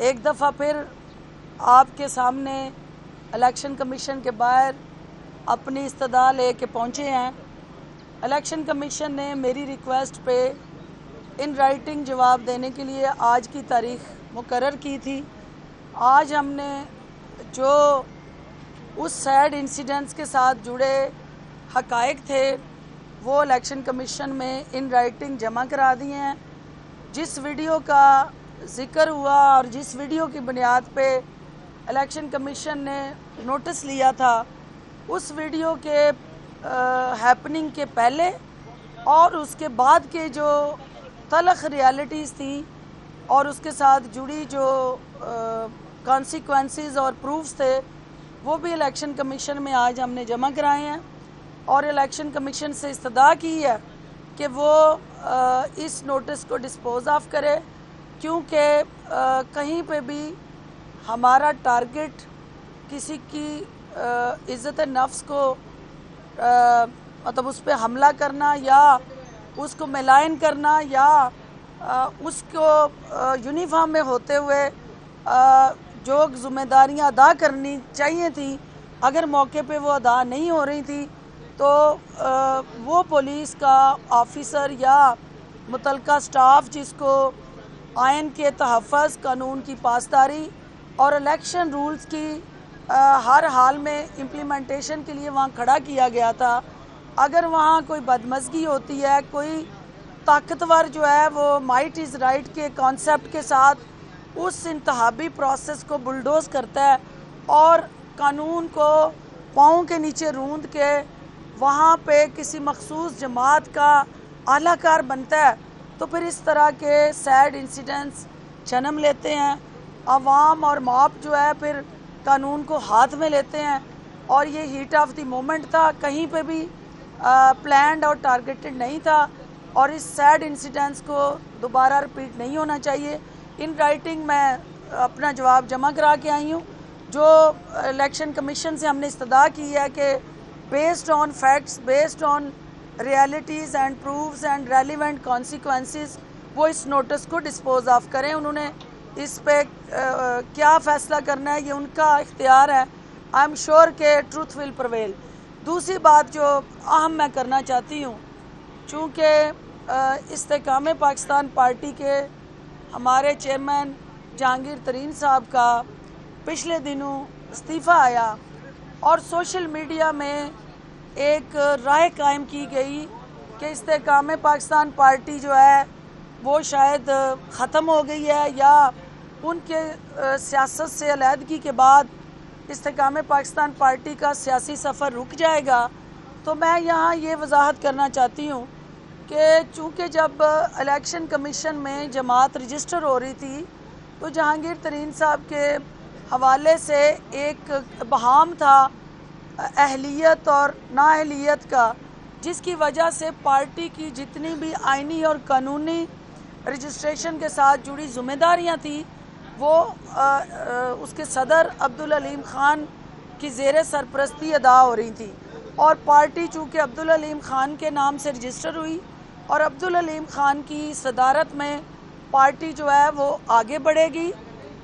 ایک دفعہ پھر آپ کے سامنے الیکشن کمیشن کے باہر اپنی استدعا لے کے پہنچے ہیں۔ الیکشن کمیشن نے میری ریکویسٹ پہ ان رائٹنگ جواب دینے کے لیے آج کی تاریخ مقرر کی تھی۔ آج ہم نے جو اس سیڈ انسیڈنٹس کے ساتھ جڑے حقائق تھے وہ الیکشن کمیشن میں ان رائٹنگ جمع کرا دیے ہیں۔ جس ویڈیو کا ذکر ہوا اور جس ویڈیو کی بنیاد پہ الیکشن کمیشن نے نوٹس لیا تھا، اس ویڈیو کے ہیپننگ کے پہلے اور اس کے بعد کے جو تلخ ریالٹیز تھیں اور اس کے ساتھ جڑی جو کانسیکوینسز اور پروفز تھے وہ بھی الیکشن کمیشن میں آج ہم نے جمع کرائے ہیں، اور الیکشن کمیشن سے استدعا کی ہے کہ وہ اس نوٹس کو ڈسپوز آف کرے، کیونکہ کہیں پہ بھی ہمارا ٹارگٹ کسی کی عزت نفس کو مطلب اس پہ حملہ کرنا یا اس کو ملائن کرنا یا اس کو یونیفارم میں ہوتے ہوئے جو ذمہ داریاں ادا کرنی چاہیے تھیں اگر موقع پہ وہ ادا نہیں ہو رہی تھی تو وہ پولیس کا آفیسر یا متعلقہ سٹاف جس کو آئین کے تحفظ، قانون کی پاسداری اور الیکشن رولز کی ہر حال میں امپلیمنٹیشن کے لیے وہاں کھڑا کیا گیا تھا، اگر وہاں کوئی بدمزگی ہوتی ہے، کوئی طاقتور جو ہے وہ مائٹ از رائٹ کے کانسیپٹ کے ساتھ اس انتخابی پروسیس کو بلڈوز کرتا ہے اور قانون کو پاؤں کے نیچے روند کے وہاں پہ کسی مخصوص جماعت کا اعلیٰ کار بنتا ہے، تو پھر اس طرح کے سیڈ انسیڈنٹس جنم لیتے ہیں۔ عوام اور موب جو ہے پھر قانون کو ہاتھ میں لیتے ہیں، اور یہ ہیٹ آف دی مومنٹ تھا، کہیں پہ بھی پلانڈ اور ٹارگیٹڈ نہیں تھا، اور اس سیڈ انسیڈنٹس کو دوبارہ رپیٹ نہیں ہونا چاہیے۔ ان رائٹنگ میں اپنا جواب جمع کرا کے آئی ہوں۔ جو الیکشن کمیشن سے ہم نے استدعا کی ہے کہ based on facts, based on realities and proofs and relevant consequences وہ اس نوٹس کو ڈسپوز آف کریں۔ انہوں نے اس پہ کیا فیصلہ کرنا ہے یہ ان کا اختیار ہے۔ آئی ایم شیور کہ ٹروتھ ول پرویل۔ دوسری بات جو اہم میں کرنا چاہتی ہوں، چونکہ استحکام پاکستان پارٹی کے ہمارے چیئرمین جہانگیر ترین صاحب کا پچھلے دنوں استعفیٰ آیا اور سوشل میڈیا میں ایک رائے قائم کی گئی کہ استحکام پاکستان پارٹی جو ہے وہ شاید ختم ہو گئی ہے یا ان کے سیاست سے علیحدگی کے بعد استحکام پاکستان پارٹی کا سیاسی سفر رک جائے گا، تو میں یہاں یہ وضاحت کرنا چاہتی ہوں کہ چونکہ جب الیکشن کمیشن میں جماعت رجسٹر ہو رہی تھی تو جہانگیر ترین صاحب کے حوالے سے ایک ابہام تھا اہلیت اور نااہلیت کا، جس کی وجہ سے پارٹی کی جتنی بھی آئینی اور قانونی رجسٹریشن کے ساتھ جڑی ذمہ داریاں تھیں وہ اس کے صدر عبدالعلیم خان کی زیر سرپرستی ادا ہو رہی تھی، اور پارٹی چونکہ عبدالعلیم خان کے نام سے رجسٹر ہوئی اور عبدالعلیم خان کی صدارت میں پارٹی جو ہے وہ آگے بڑھے گی۔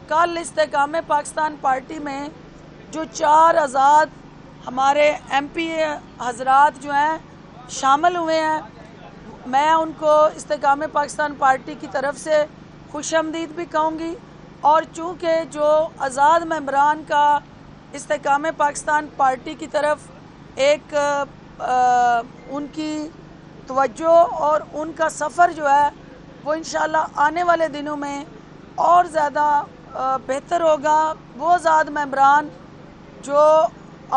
کل استحکام پاکستان پارٹی میں جو 4 آزاد ہمارے ایم پی اے حضرات جو ہیں شامل ہوئے ہیں، میں ان کو استحکام پاکستان پارٹی کی طرف سے خوش آمدید بھی کہوں گی، اور چونکہ جو آزاد ممبران کا استحکام پاکستان پارٹی کی طرف ایک ان کی توجہ اور ان کا سفر جو ہے وہ انشاءاللہ آنے والے دنوں میں اور زیادہ بہتر ہوگا۔ وہ آزاد ممبران جو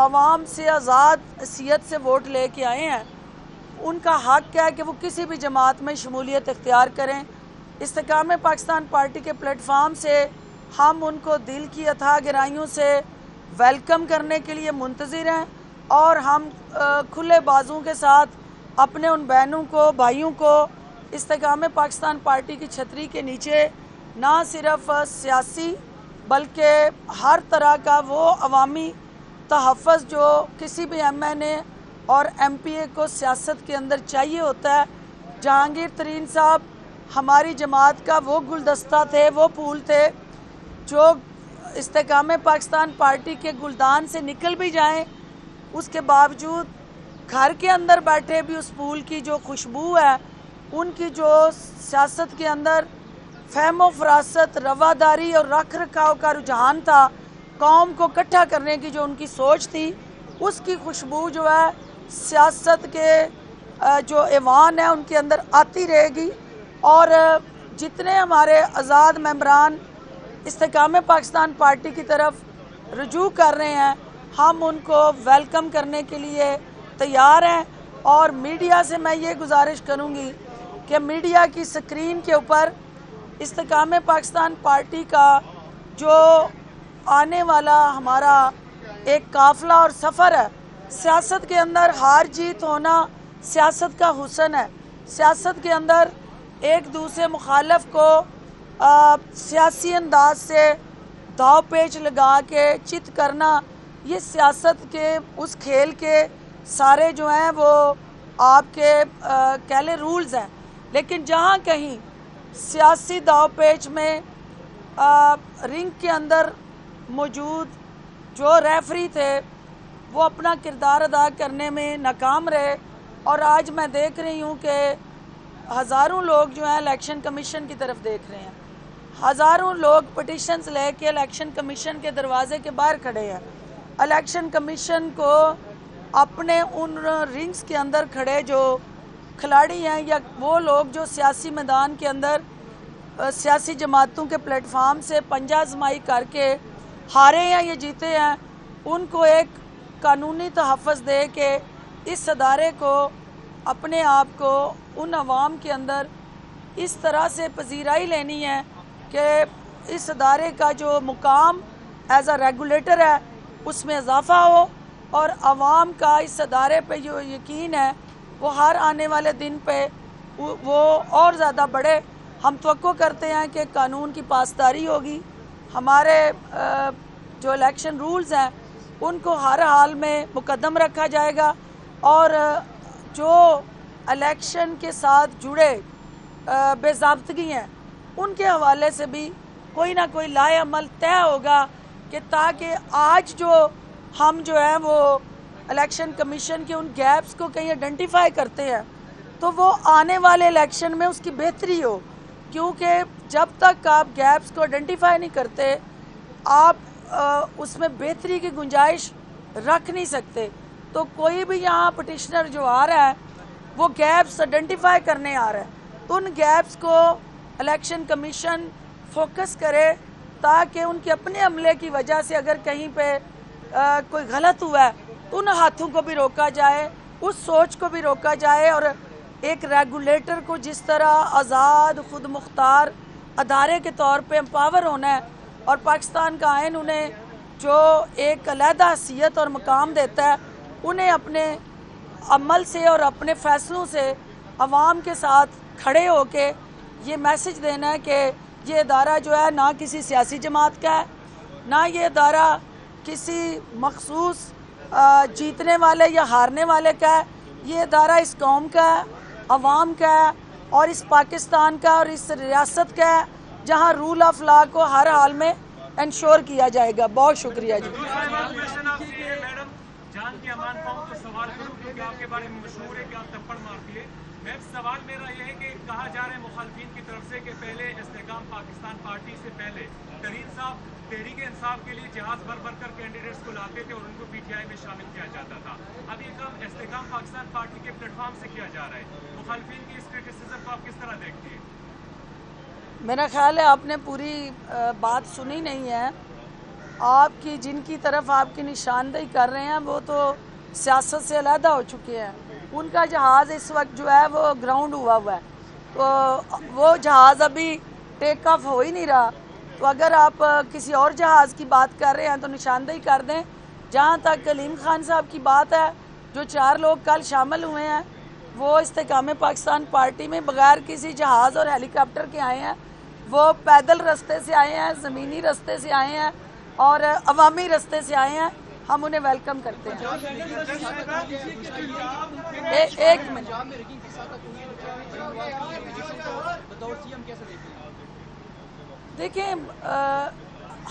عوام سے آزاد حیثیت سے ووٹ لے کے آئے ہیں ان کا حق ہے کہ وہ کسی بھی جماعت میں شمولیت اختیار کریں۔ استحکام پاکستان پارٹی کے پلیٹ فارم سے ہم ان کو دل کی اتھاہ گہرائیوں سے ویلکم کرنے کے لیے منتظر ہیں، اور ہم کھلے بازوں کے ساتھ اپنے ان بہنوں کو، بھائیوں کو استحکام پاکستان پارٹی کی چھتری کے نیچے نہ صرف سیاسی بلکہ ہر طرح کا وہ عوامی تحفظ جو کسی بھی ایم این اے اور ایم پی اے کو سیاست کے اندر چاہیے ہوتا ہے۔ جہانگیر ترین صاحب ہماری جماعت کا وہ گلدستہ تھے، وہ پھول تھے जो इस्तेकाम पाकिस्तान पार्टी के गुलदान से निकल भी जाएं, उसके बावजूद घर के अंदर बैठे भी उस फूल की जो खुशबू है, उनकी जो सियासत के अंदर फहमो फरासत, रवादारी और रख रखाव का रुझान था, कौम को इकट्ठा करने की जो उनकी सोच थी, उसकी खुशबू जो है सियासत के जो ऐवान है उनके अंदर आती रहेगी। और जितने हमारे आज़ाद मेंबरान इस्तेकाम पाकिस्तान पार्टी की तरफ रुजू कर रहे हैं, हम उनको वेलकम करने के लिए तैयार हैं। और मीडिया से मैं ये गुजारिश करूँगी कि मीडिया की स्क्रीन के ऊपर इस्तेकाम पाकिस्तान पार्टी का जो आने वाला हमारा एक काफ़िला और सफ़र है, सियासत के अंदर हार जीत होना सियासत का हुस्न है। सियासत के अंदर एक दूसरे मुखालफ को सियासी अंदाज से दाव पेच लगा के चित करना, ये सियासत के उस खेल के सारे जो हैं वो आपके कह लें रूल्स हैं। लेकिन जहाँ कहीं सियासी दाव पेच में रिंग के अंदर मौजूद जो रेफरी थे वो अपना किरदार अदा करने में नाकाम रहे, और आज मैं देख रही हूँ कि हज़ारों लोग जो हैं इलेक्शन कमीशन की तरफ देख रहे हैं। हज़ारों लोग पटिशन्स लेके इलेक्शन कमीशन के दरवाजे के बाहर खड़े हैं। इलेक्शन कमीशन को अपने उन रिंग्स के अंदर खड़े जो खिलाड़ी हैं या वो लोग जो सियासी मैदान के अंदर सियासी जमातों के प्लेटफार्म से पंजा आजमाई करके हारे हैं या जीते हैं, उनको एक कानूनी तहफ़्फ़ुज़ दे के इस अदारे को अपने आप को उन अवाम के अंदर इस तरह से पजीराई लेनी है कि इस अदारे का जो मुकाम एज आ रेगुलेटर है उसमें इजाफ़ा हो, और अवाम का इस अदारे पे जो यकीन है वो हर आने वाले दिन पे वो और ज़्यादा बढ़े। हम तवक्को करते हैं कि कानून की पासदारी होगी, हमारे जो इलेक्शन रूल्स हैं उनको हर हाल में मुकद्दम रखा जाएगा, और जो इलेक्शन के साथ जुड़े बेज़ाब्तगी हैं उनके हवाले से भी कोई ना कोई लाए अमल तय होगा कि ताकि आज जो हम जो है वो इलेक्शन कमीशन के उन गैप्स को कहीं आइडेंटिफाई करते हैं तो वो आने वाले इलेक्शन में उसकी बेहतरी हो, क्योंकि जब तक आप गैप्स को आइडेंटिफाई नहीं करते आप उसमें बेहतरी की गुंजाइश रख नहीं सकते। तो कोई भी यहाँ पटिशनर जो आ रहा है वो गैप्स आइडेंटिफाई करने आ रहा है, तो उन गैप्स को इलेक्शन कमीशन फोकस करे ताकि उनके अपने अमले की वजह से अगर कहीं पे कोई गलत हुआ है तो उन हाथों को भी रोका जाए, उस सोच को भी रोका जाए। और एक रेगुलेटर को जिस तरह आज़ाद खुद मुख्तार अदारे के तौर पे एम्पावर होना है, और पाकिस्तान का आइन उन्हें जो एक अलहदा हैसियत और मकाम देता है, उन्हें अपने अमल से और अपने फ़ैसलों से अवाम के साथ खड़े होके ये मैसेज देना है कि ये अदारा जो है ना किसी सियासी जमात का है, ना ये अदारा किसी मखसूस जीतने वाले या हारने वाले का है। ये अदारा इस कौम का है, अवाम का है, और इस पाकिस्तान का और इस रियासत का है जहाँ रूल ऑफ लॉ को हर हाल में इंश्योर किया जाएगा। बहुत शुक्रिया जी। जान की अमान पाऊँ तो सवाल करूँ क्योंकि आपके बारे में मशहूर है कि आप थप्पड़ मारती है। मैं सवाल मेरा यह है कि कहा जा रहा है मुखालफिन की तरफ से कि पहले इस्तेकाम पाकिस्तान पार्टी से पहले तरीन साहब तहरीक इंसाफ के लिए जहाज भर भर कर कैंडिडेट्स को लाते थे और उनको पीटीआई में शामिल किया जाता था। अब ये काम इस्तेकाम पाकिस्तान पार्टी के प्लेटफॉर्म से किया जा रहा है। मुखालफिन की इस क्रिटिसिज्म को आप किस तरह देखती है? मेरा ख्याल है आपने पूरी बात सुनी नहीं है। आपकी जिनकी तरफ आपकी निशानदेही कर रहे हैं वो तो सियासत से अलहदा हो चुके हैं। उनका जहाज़ इस वक्त जो है वो ग्राउंड हुआ है, तो वो जहाज़ अभी टेक ऑफ हो ही नहीं रहा। तो अगर आप किसी और जहाज़ की बात कर रहे हैं तो निशानदेही कर दें। जहाँ तक कलीम खान साहब की बात है, जो 4 लोग कल शामिल हुए हैं वो इस्तेकाम पाकिस्तान पार्टी में बगैर किसी जहाज़ और हेलीकॉप्टर के आए हैं। वो पैदल रास्ते से आए हैं, ज़मीनी रास्ते से आए हैं और अवामी रास्ते से आए हैं। हम उन्हें वेलकम करते हैं। एक मिनट, देखिए